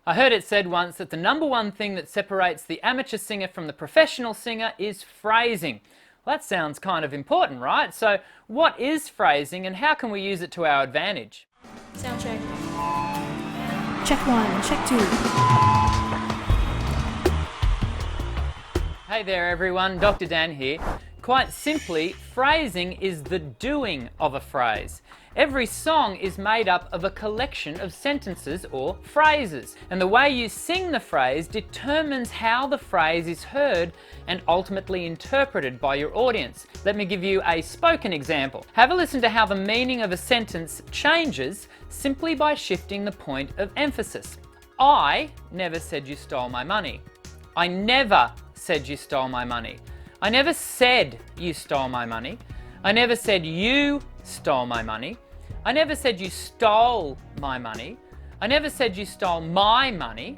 I heard it said once that the number one thing that separates the amateur singer from the professional singer is phrasing. Well, that sounds kind of important, right? So what is phrasing and how can we use it to our advantage? Sound check. Check 1, check 2. Hey there everyone, Dr. Dan here. Quite simply, phrasing is the doing of a phrase. Every song is made up of a collection of sentences or phrases, and the way you sing the phrase determines how the phrase is heard and ultimately interpreted by your audience. Let me give you a spoken example. Have a listen to how the meaning of a sentence changes simply by shifting the point of emphasis. I never said you stole my money. I never said you stole my money. I never said you stole my money. I never said you stole my money. I never said you stole my money. I never said you stole my money.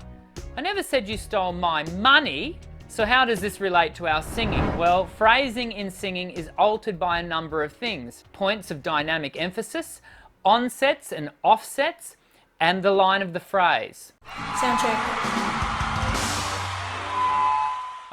I never said you stole my money. So how does this relate to our singing? Well, phrasing in singing is altered by a number of things. Points of dynamic emphasis, onsets and offsets, and the line of the phrase. Sound check.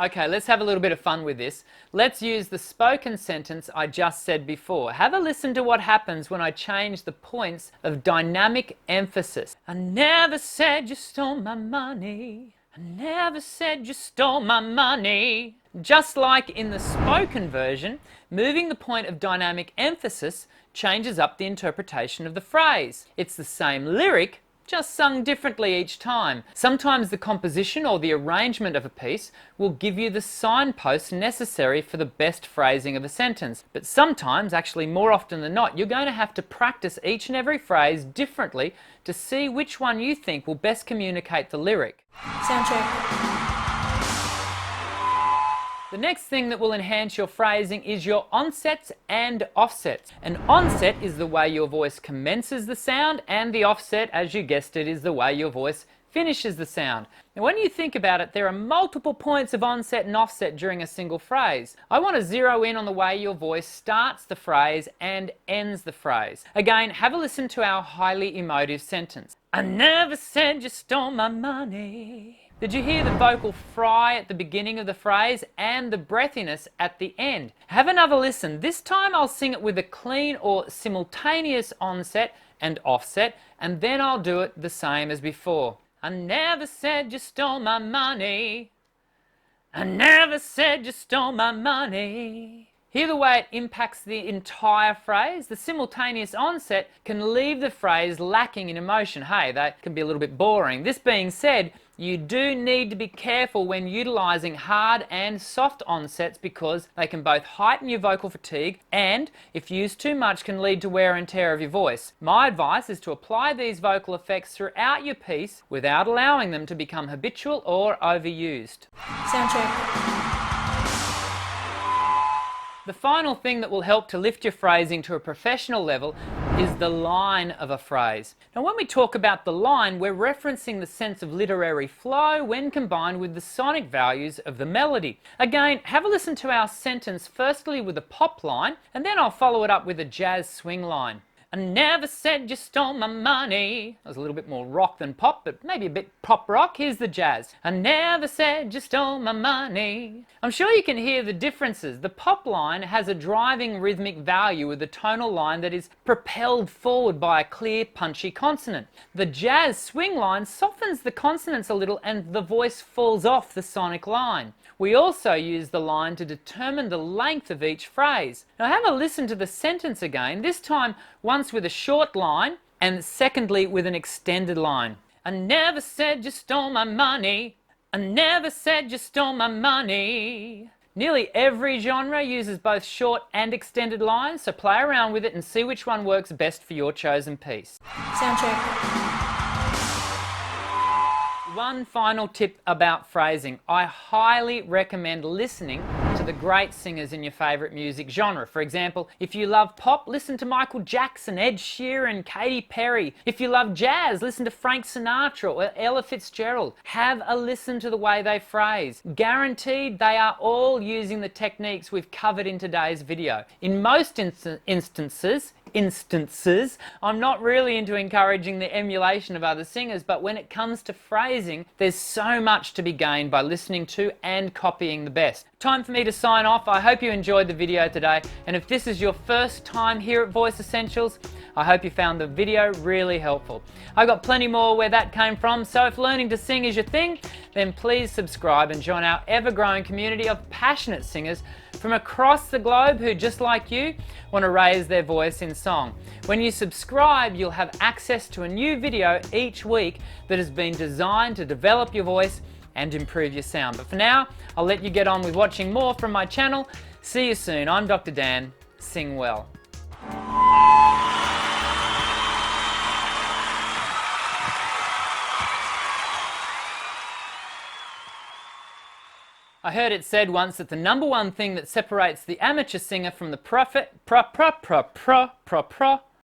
Okay, let's have a little bit of fun with this. Let's use the spoken sentence I just said before. Have a listen to what happens when I change the points of dynamic emphasis. I never said you stole my money. I never said you stole my money. Just like in the spoken version, moving the point of dynamic emphasis changes up the interpretation of the phrase. It's the same lyric, just sung differently each time. Sometimes the composition or the arrangement of a piece will give you the signposts necessary for the best phrasing of a sentence. But sometimes, actually more often than not, you're going to have to practice each and every phrase differently to see which one you think will best communicate the lyric. Sound check. The next thing that will enhance your phrasing is your onsets and offsets. An onset is the way your voice commences the sound, and the offset, as you guessed it, is the way your voice finishes the sound. Now when you think about it, there are multiple points of onset and offset during a single phrase. I want to zero in on the way your voice starts the phrase and ends the phrase. Again, have a listen to our highly emotive sentence. I never said you stole my money. Did you hear the vocal fry at the beginning of the phrase and the breathiness at the end? Have another listen. This time I'll sing it with a clean or simultaneous onset and offset, and then I'll do it the same as before. I never said you stole my money. I never said you stole my money. Hear the way it impacts the entire phrase? The simultaneous onset can leave the phrase lacking in emotion. Hey, that can be a little bit boring. This being said, you do need to be careful when utilizing hard and soft onsets because they can both heighten your vocal fatigue and, if used too much, can lead to wear and tear of your voice. My advice is to apply these vocal effects throughout your piece without allowing them to become habitual or overused. Sound check. The final thing that will help to lift your phrasing to a professional level is the line of a phrase. Now when we talk about the line, we're referencing the sense of literary flow when combined with the sonic values of the melody. Again, have a listen to our sentence firstly with a pop line, and then I'll follow it up with a jazz swing line. I never said you stole my money. That was a little bit more rock than pop, but maybe a bit pop rock. Here's the jazz. I never said you stole my money. I'm sure you can hear the differences. The pop line has a driving rhythmic value with a tonal line that is propelled forward by a clear, punchy consonant. The jazz swing line softens the consonants a little and the voice falls off the sonic line. We also use the line to determine the length of each phrase. Now have a listen to the sentence again, this time once with a short line and secondly with an extended line. I never said you stole my money. I never said you stole my money. Nearly every genre uses both short and extended lines, so play around with it and see which one works best for your chosen piece. Sound check. One final tip about phrasing. I highly recommend listening to the great singers in your favourite music genre. For example, if you love pop, listen to Michael Jackson, Ed Sheeran, Katy Perry. If you love jazz, listen to Frank Sinatra or Ella Fitzgerald. Have a listen to the way they phrase. Guaranteed they are all using the techniques we've covered in today's video. In most instances, instances, I'm not really into encouraging the emulation of other singers, but when it comes to phrasing, there's so much to be gained by listening to and copying the best. Time for me to sign off. I hope you enjoyed the video today, and if this is your first time here at Voice Essentials, I hope you found the video really helpful. I got plenty more where that came from, so if learning to sing is your thing, then please subscribe and join our ever-growing community of passionate singers from across the globe who, just like you, want to raise their voice in song. When you subscribe, you'll have access to a new video each week that has been designed to develop your voice and improve your sound. But for now, I'll let you get on with watching more from my channel. See you soon. I'm Dr. Dan. Sing well. I heard it said once that the number one thing that separates the amateur singer from the